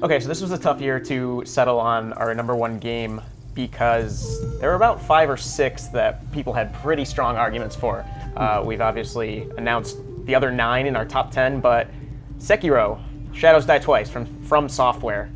Okay, so this was a tough year to settle on our #1 game because there were about 5 or 6 that people had pretty strong arguments for. We've obviously announced the other 9 in our top 10, but Sekiro, Shadows Die Twice from Software.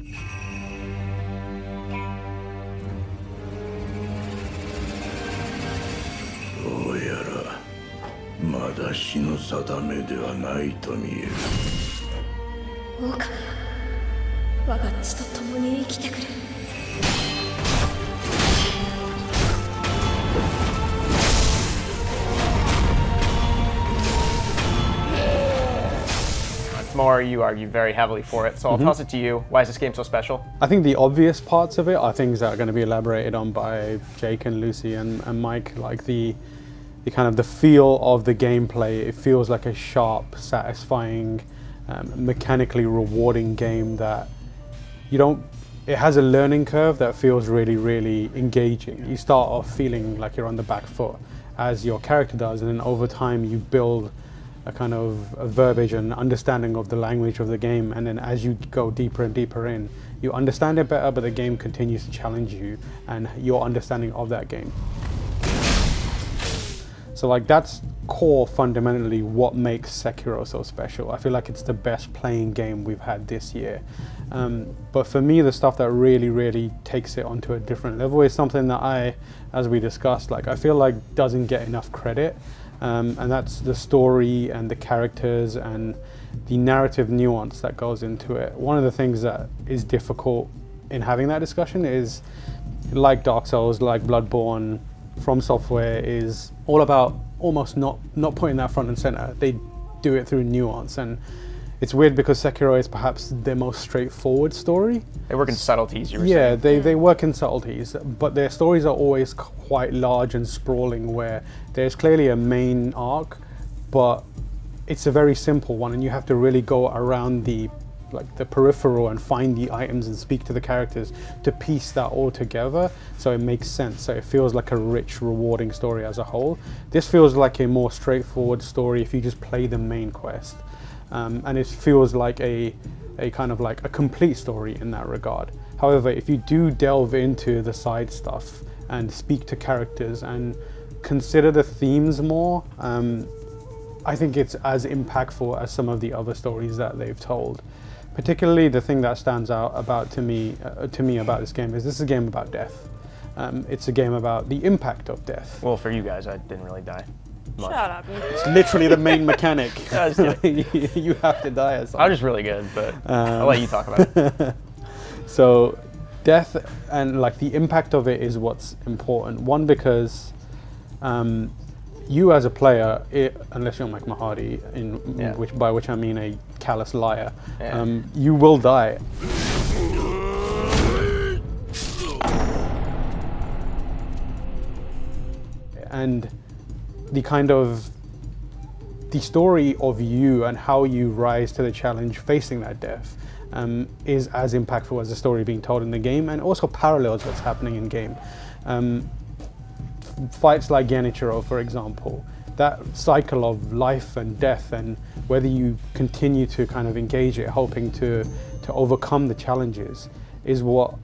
TAMOOR, you argue very heavily for it, so I'll toss it to you. Why is this game so special? I think the obvious parts of it are things that are going to be elaborated on by Jake and Lucy and Mike, like the kind of the feel of the gameplay. It feels like a sharp, satisfying, mechanically rewarding game that it has a learning curve that feels really, really engaging. You start off feeling like you're on the back foot, as your character does, and then over time you build a kind of a verbiage and understanding of the language of the game, and then as you go deeper and deeper in, you understand it better, but the game continues to challenge you and your understanding of that game. So like that's core fundamentally what makes Sekiro so special. I feel like it's the best playing game we've had this year. But for me, the stuff that really, really takes it onto a different level is something that as we discussed, like I feel like doesn't get enough credit. And that's the story and the characters and the narrative nuance that goes into it. One of the things that is difficult in having that discussion is, like Dark Souls, like Bloodborne, From Software is all about almost not putting that front and center. They do it through nuance, and it's weird because Sekiro is perhaps their most straightforward story. They work in subtleties, you were saying. Yeah, they work in subtleties, but their stories are always quite large and sprawling, where there's clearly a main arc, but it's a very simple one, and you have to really go around the peripheral and find the items and speak to the characters to piece that all together so it makes sense, so it feels like a rich, rewarding story as a whole. This feels like a more straightforward story if you just play the main quest. And it feels like a kind of like a complete story in that regard. However, if you do delve into the side stuff and speak to characters and consider the themes more, I think it's as impactful as some of the other stories that they've told. Particularly the thing that stands out to me about this game is this is a game about death. It's a game about the impact of death. Well, for you guys, I didn't really die much. Shut up. It's literally the main mechanic. You have to die as I was just really good, but I'll let you talk about it. So death and like the impact of it is what's important. One, because you as a player, unless you're like MAHARDY, by which I mean a callous liar, you will die. And the story of you and how you rise to the challenge facing that death is as impactful as the story being told in the game, and also parallels what's happening in game. Fights like Genichiro, for example, that cycle of life and death, and whether you continue to kind of engage it, hoping to overcome the challenges, is what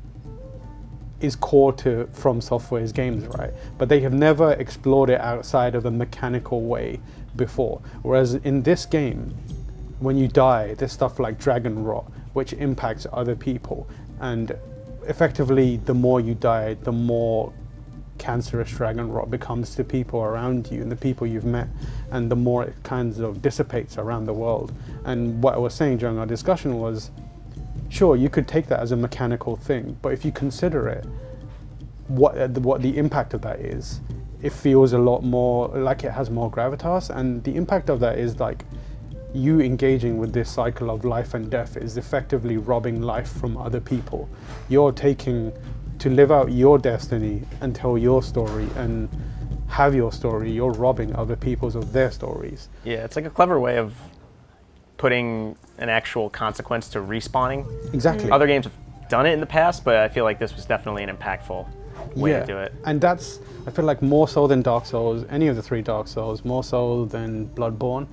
is core to From Software's games, right? But they have never explored it outside of a mechanical way before. Whereas in this game, when you die, there's stuff like dragon rot, which impacts other people. And effectively, the more you die, the more cancerous dragon rot becomes to people around you and the people you've met, and the more it kind of dissipates around the world. And what I was saying during our discussion was, sure, you could take that as a mechanical thing, but if you consider it, what the impact of that is, it feels a lot more like it has more gravitas, and the impact of that is like you engaging with this cycle of life and death is effectively robbing life from other people. You're taking to live out your destiny and tell your story and have your story. You're robbing other people's of their stories. Yeah, it's like a clever way of putting an actual consequence to respawning. Exactly. Other games have done it in the past, but I feel like this was definitely an impactful way to do it. And that's, I feel like more so than Dark Souls, any of the 3 Dark Souls, more so than Bloodborne,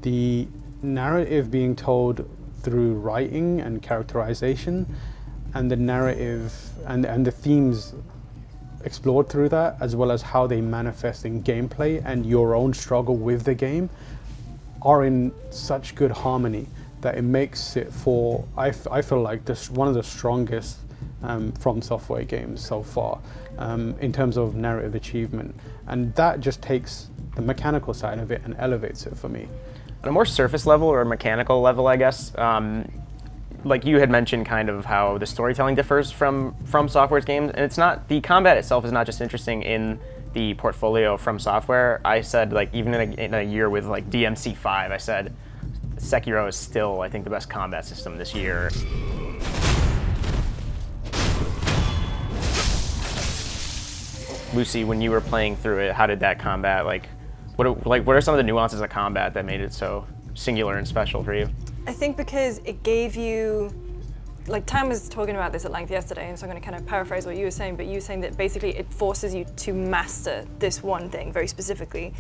the narrative being told through writing and characterization, and the narrative and the themes explored through that, as well as how they manifest in gameplay and your own struggle with the game, are in such good harmony that it makes it for, I feel like, this one of the strongest From Software games so far in terms of narrative achievement. And that just takes the mechanical side of it and elevates it for me. On a more surface level or mechanical level, I guess, like you had mentioned kind of how the storytelling differs from Software's games, and it's not, the combat itself is not just interesting in the portfolio from Software. I said, like, even in a year with like DMC5, I said Sekiro is still, I think, the best combat system this year. Lucy, when you were playing through it, how did that combat, what are some of the nuances of combat that made it so singular and special for you? I think because it gave you, like Tam was talking about this at length yesterday, and so I'm going to kind of paraphrase what you were saying, but you were saying that basically it forces you to master this one thing very specifically.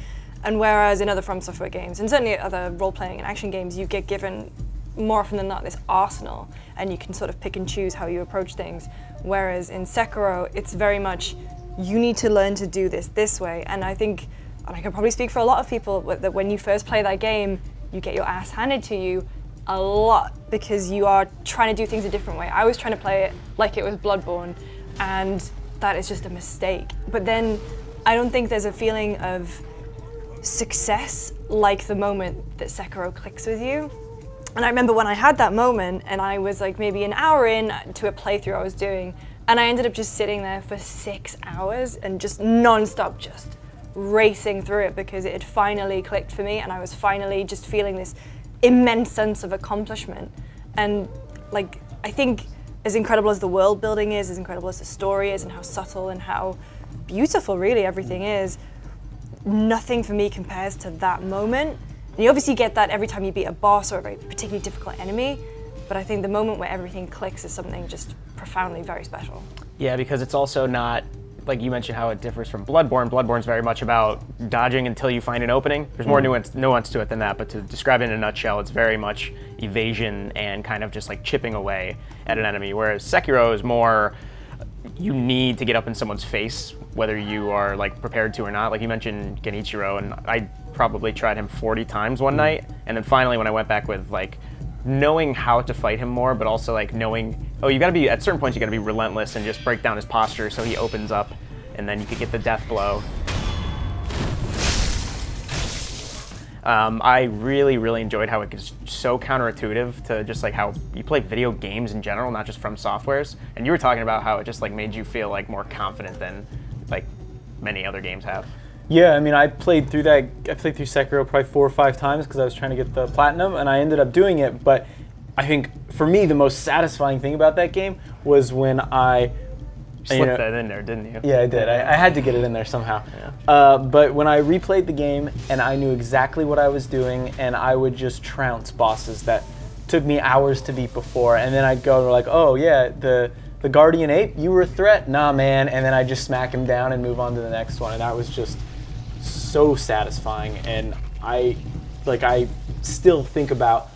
And whereas in other From Software games, and certainly other role-playing and action games, you get given, more often than not, this arsenal, and you can sort of pick and choose how you approach things. Whereas in Sekiro, it's very much, you need to learn to do this way. And I think, and I can probably speak for a lot of people, that when you first play that game, you get your ass handed to you a lot because you are trying to do things a different way. I was trying to play it like it was Bloodborne, and that is just a mistake. But then I don't think there's a feeling of success like the moment that Sekiro clicks with you. And I remember when I had that moment, and I was like maybe an hour in to a playthrough I was doing, and I ended up just sitting there for 6 hours and just non-stop just racing through it because it had finally clicked for me, and I was finally just feeling this immense sense of accomplishment. And like, I think as incredible as the world building is, as incredible as the story is, and how subtle and how beautiful really everything is, nothing for me compares to that moment. And you obviously get that every time you beat a boss or a very particularly difficult enemy, but I think the moment where everything clicks is something just profoundly very special. Yeah, because it's also not, like you mentioned how it differs from Bloodborne. Bloodborne's very much about dodging until you find an opening. There's more nuance to it than that, but to describe it in a nutshell, it's very much evasion and kind of just like chipping away at an enemy, whereas Sekiro is more, you need to get up in someone's face, whether you are like prepared to or not. Like you mentioned Genichiro, and I probably tried him 40 times one night, and then finally when I went back with like knowing how to fight him more, but also like knowing, oh, you gotta be, at certain points you gotta be relentless and just break down his posture so he opens up, and then you could get the death blow. I really, really enjoyed how it is so counterintuitive to just like how you play video games in general, not just From Softwares. And you were talking about how it just like made you feel like more confident than like many other games have. Yeah, I mean, I played through Sekiro probably 4 or 5 times because I was trying to get the platinum, and I ended up doing it. But I think for me, the most satisfying thing about that game was when I slipped that in there, didn't you? Yeah, I did. I had to get it in there somehow. Yeah. But when I replayed the game and I knew exactly what I was doing, and I would just trounce bosses that took me hours to beat before, and then I'd go like, oh yeah, the Guardian Ape, you were a threat? Nah, man. And then I'd just smack him down and move on to the next one, and that was just so satisfying. And I still think about,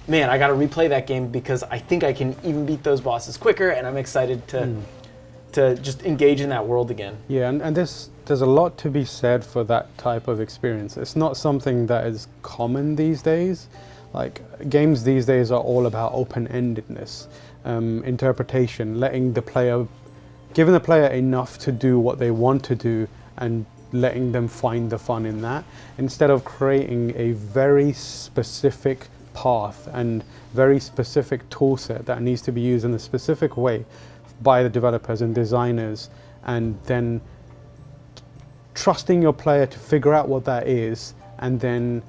man, I gotta replay that game because I think I can even beat those bosses quicker, and I'm excited to just engage in that world again. Yeah, and there's a lot to be said for that type of experience. It's not something that is common these days. Like, games these days are all about open-endedness, interpretation, giving the player enough to do what they want to do and letting them find the fun in that, instead of creating a very specific path and very specific tool set that needs to be used in a specific way by the developers and designers, and then trusting your player to figure out what that is, and then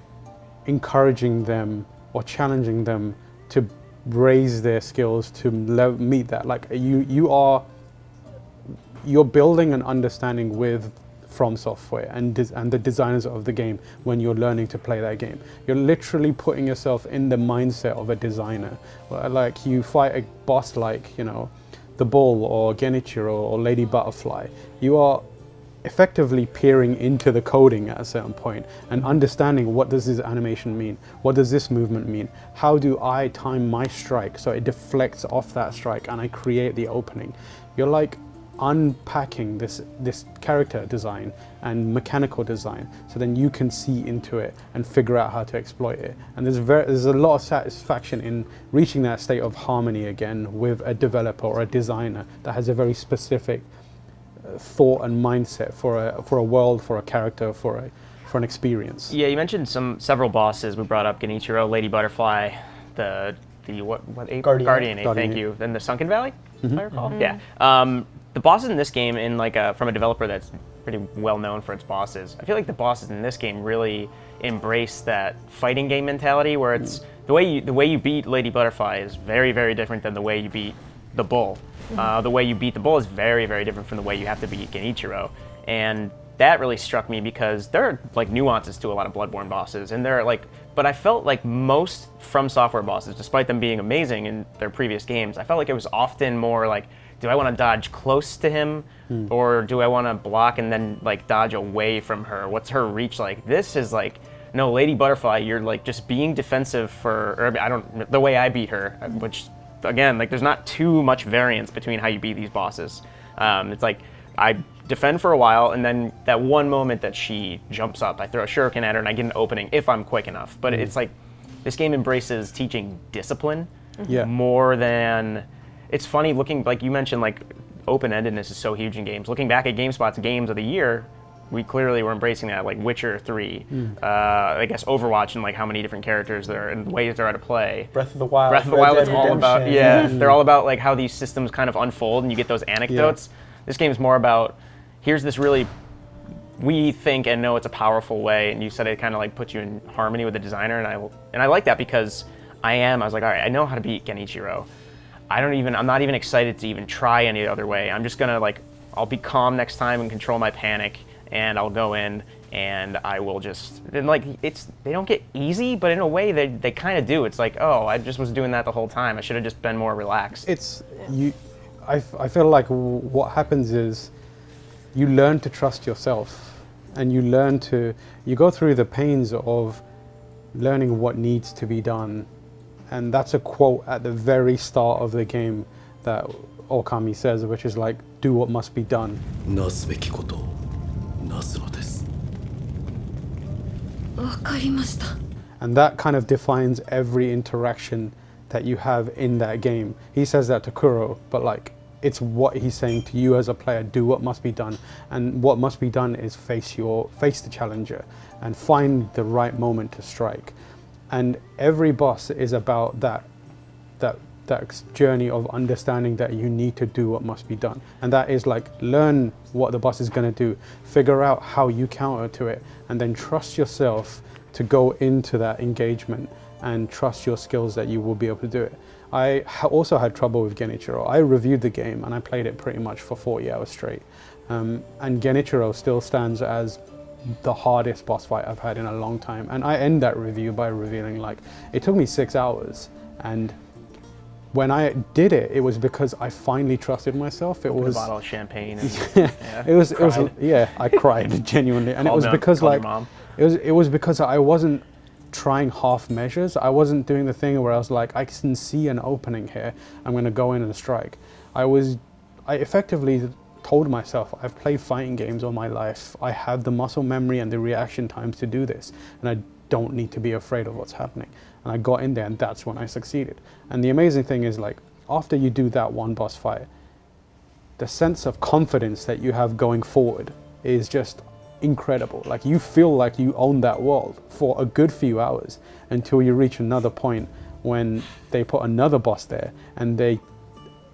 encouraging them or challenging them to raise their skills to meet that. Like you're building an understanding with From Software and the designers of the game when you're learning to play that game. You're literally putting yourself in the mindset of a designer. Like you fight a boss like, you know, the Bull or Genichiro or Lady Butterfly. You are effectively peering into the coding at a certain point and understanding, what does this animation mean? What does this movement mean? How do I time my strike so it deflects off that strike and I create the opening? You're like unpacking this character design and mechanical design, so then you can see into it and figure out how to exploit it. And there's a lot of satisfaction in reaching that state of harmony again with a developer or a designer that has a very specific thought and mindset for a world, for a character, for an experience. Yeah, you mentioned several bosses. We brought up Genichiro, Lady Butterfly, the what ape? Guardian ape. Thank you. Then the Sunken Valley, if I recall. Yeah. The bosses in this game, from a developer that's pretty well known for its bosses, I feel like the bosses in this game really embrace that fighting game mentality, where it's the way you beat Lady Butterfly is very, very different than the way you beat the bull. The way you beat the bull is very, very different from the way you have to beat Genichiro, and that really struck me because there are like nuances to a lot of Bloodborne bosses, and but I felt like most From Software bosses, despite them being amazing in their previous games, I felt like it was often more like, do I want to dodge close to him, or do I want to block and then like dodge away from her? What's her reach like? This is like, no, Lady Butterfly, you're like just being defensive the way I beat her, which again, like there's not too much variance between how you beat these bosses. It's like I defend for a while, and then that one moment that she jumps up, I throw a shuriken at her and I get an opening if I'm quick enough. But it's like this game embraces teaching discipline more than. It's funny looking, like you mentioned, like open-endedness is so huge in games. Looking back at GameSpot's games of the year, we clearly were embracing that, like Witcher 3, I guess Overwatch, and like how many different characters there are and the ways they're out of play. Breath of the Wild. Breath of the Wild is all about, they're all about like how these systems kind of unfold and you get those anecdotes. This game's more about, here's this really, we think and know it's a powerful way, and you said it kind of like puts you in harmony with the designer, and I like that because I was like, all right, I know how to beat Genichiro. I'm not even excited to even try any other way. I'm just gonna I'll be calm next time and control my panic, and I'll go in and I will just, and like they don't get easy, but in a way they kind of do. It's like, oh, I just was doing that the whole time. I should have just been more relaxed. I feel like what happens is you learn to trust yourself, and you go through the pains of learning what needs to be done. And that's a quote at the very start of the game that Okami says, which is like, do what must be done. And that kind of defines every interaction that you have in that game. He says that to Kuro, but like, it's what he's saying to you as a player, do what must be done. And what must be done is face the challenger and find the right moment to strike. And every boss is about that journey of understanding that you need to do what must be done. And that is like, learn what the boss is going to do, figure out how you counter to it, and then trust yourself to go into that engagement and trust your skills that you will be able to do it. I also had trouble with Genichiro. I reviewed the game and I played it pretty much for 40 hours straight. And Genichiro still stands as the hardest boss fight I've had in a long time. And I end that review by revealing, like, it took me 6 hours, and when I did it, it was because I finally trusted myself. It was a bottle of champagne. And, I cried genuinely, and it was because it was because I wasn't trying half measures. I wasn't doing the thing where I was like, I can see an opening here, I'm going to go in and strike. I effectively told myself, I've played fighting games all my life. I have the muscle memory and the reaction times to do this, and I don't need to be afraid of what's happening. And I got in there, and that's when I succeeded. And the amazing thing is, like, after you do that one boss fight, the sense of confidence that you have going forward is just incredible. Like, you feel like you own that world for a good few hours until you reach another point when they put another boss there and they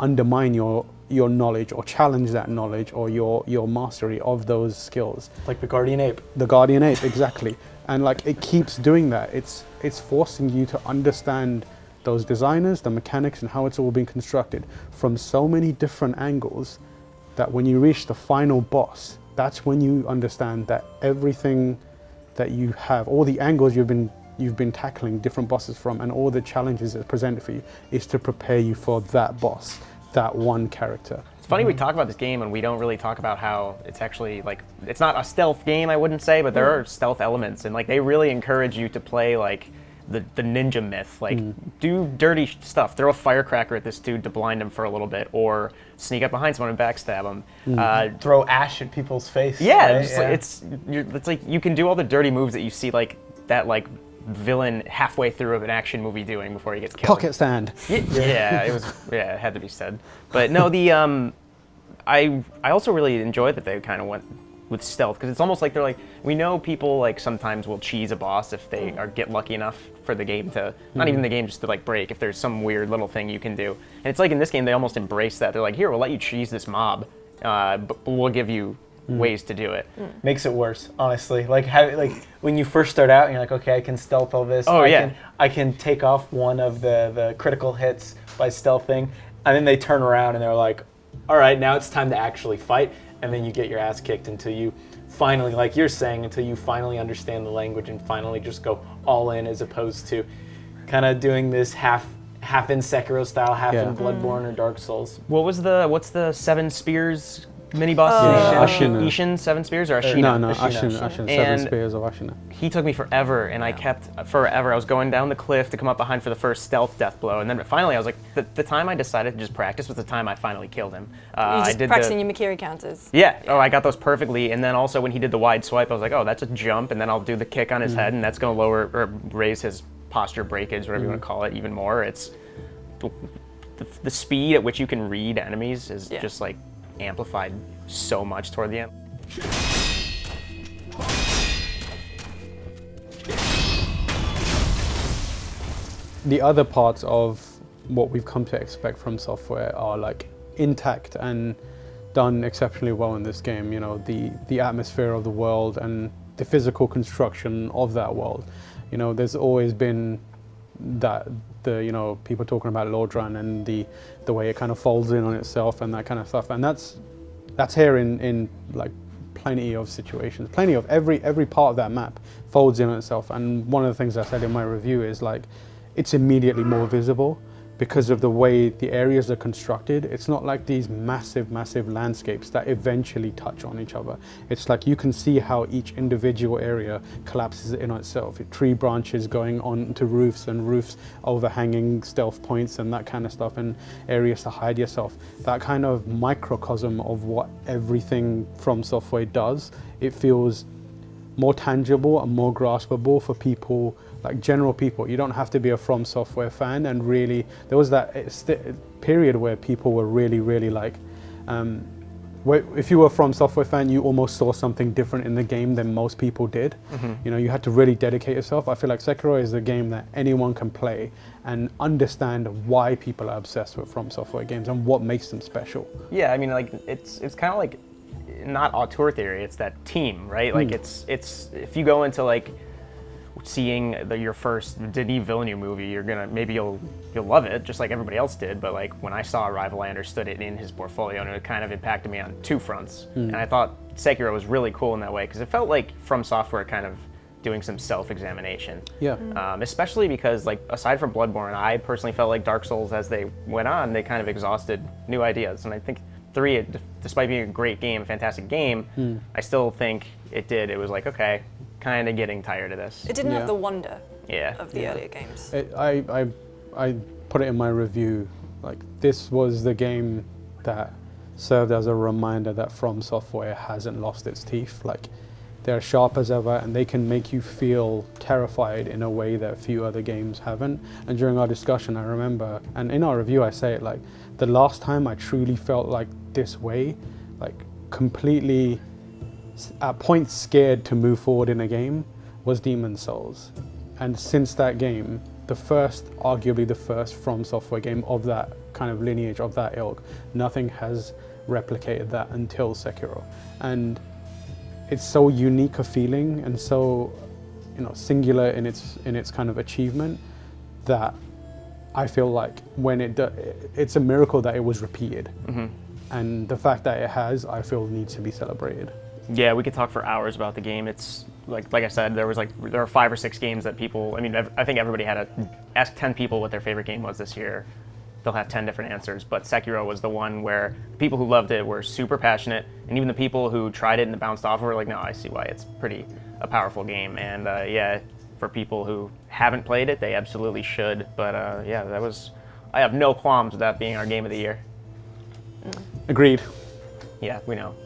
undermine your knowledge or challenge that knowledge or your mastery of those skills. Like the Guardian Ape. The Guardian Ape, exactly. And like, it keeps doing that. It's forcing you to understand those designers, the mechanics, and how it's all been constructed from so many different angles that when you reach the final boss, that's when you understand that everything that you have, all the angles you've been tackling different bosses from, and all the challenges that are presented for you, is to prepare you for that boss, that one character. It's funny we talk about this game and we don't really talk about how it's actually like, it's not a stealth game, I wouldn't say, but there are stealth elements, and like they really encourage you to play like the ninja myth, like do dirty stuff, throw a firecracker at this dude to blind him for a little bit, or sneak up behind someone and backstab him. Throw ash at people's face. Yeah, right? just, like, it's like you can do all the dirty moves that you see like that like villain halfway through of an action movie doing before he gets killed. Pocket stand. Yeah, it was. Yeah, it had to be said. But no, the I also really enjoyed that they kind of went with stealth, because it's almost like they're like, we know people like sometimes will cheese a boss if they get lucky enough for the game to, not even the game, just to like break, if there's some weird little thing you can do. And it's like in this game they almost embrace that. They're like, here, we'll let you cheese this mob, but we'll give you ways to do it. Makes it worse, honestly. Like when you first start out and you're like, okay, I can stealth all this. Oh, yeah. I can take off one of the critical hits by stealthing, and then they turn around and they're like, all right, now it's time to actually fight. And then you get your ass kicked until you finally, like you're saying, until you finally understand the language and finally just go all in, as opposed to kind of doing this half in Sekiro style, half in Bloodborne or Dark Souls. What's the 7 spears mini boss? Ishin 7 spears, or Ashina? No, Ashin, 7 spears of Ashina. He took me forever, and I kept forever. I was going down the cliff to come up behind for the first stealth death blow, and then finally I was like, the time I decided to just practice was the time I finally killed him. You just practicing your Mikiri counters. Yeah. Oh, I got those perfectly, and then also when he did the wide swipe, I was like, oh, that's a jump, and then I'll do the kick on his head, and that's going to lower or raise his posture breakage, whatever you want to call it, even more. It's the speed at which you can read enemies is just like amplified so much toward the end. The other parts of what we've come to expect from software are like intact and done exceptionally well in this game. You know, the atmosphere of the world and the physical construction of that world. You know, there's always been that people talking about Lordran and the way it kind of folds in on itself and that kind of stuff, and that's here in like plenty of situations. Plenty of every part of that map folds in on itself. And one of the things I said in my review is like, it's immediately more visible because of the way the areas are constructed. It's not like these massive landscapes that eventually touch on each other. It's like you can see how each individual area collapses in on itself. Tree branches going on to roofs, and roofs overhanging stealth points and that kind of stuff, and areas to hide yourself. That kind of microcosm of what everything from software does, it feels more tangible and more graspable for people, like general people. You don't have to be a From Software fan, and really there was that period where people were really like, if you were a From Software fan, you almost saw something different in the game than most people did. You know, you had to really dedicate yourself. I feel like Sekiro is a game that anyone can play and understand why people are obsessed with From Software games and what makes them special. Yeah, I mean, like it's kind of like not auteur theory, it's that team, right? Like it's if you go into like seeing your first Denis Villeneuve movie, maybe you'll love it just like everybody else did, but like when I saw Arrival, I understood it in his portfolio, and it kind of impacted me on 2 fronts. And I thought Sekiro was really cool in that way because it felt like From Software kind of doing some self-examination. Yeah. Especially because like aside from Bloodborne, I personally felt like Dark Souls, as they went on, they kind of exhausted new ideas, and I think 3, despite being a great game, fantastic game, I still think it was like, okay, kind of getting tired of this. It didn't have the wonder of the earlier games. I put it in my review, like this was the game that served as a reminder that From Software hasn't lost its teeth. Like they're sharp as ever, and they can make you feel terrified in a way that few other games haven't. And during our discussion, I remember, and in our review I say it, like the last time I truly felt like this way, like completely at points scared to move forward in a game, was Demon's Souls. And since that game, arguably the first From Software game of that kind of lineage, of that ilk, nothing has replicated that until Sekiro. And it's so unique a feeling and so, singular in its kind of achievement that I feel like when it's a miracle that it was repeated. And the fact that it has, I feel, needs to be celebrated. Yeah, we could talk for hours about the game. It's like I said, there are 5 or 6 games that people, I think everybody had to ask 10 people what their favorite game was this year. they'll have 10 different answers. But Sekiro was the one where the people who loved it were super passionate, and even the people who tried it and bounced off were like, no, I see why it's pretty a powerful game. And yeah, for people who haven't played it, they absolutely should. But yeah, I have no qualms with that being our game of the year. Agreed. Yeah, we know.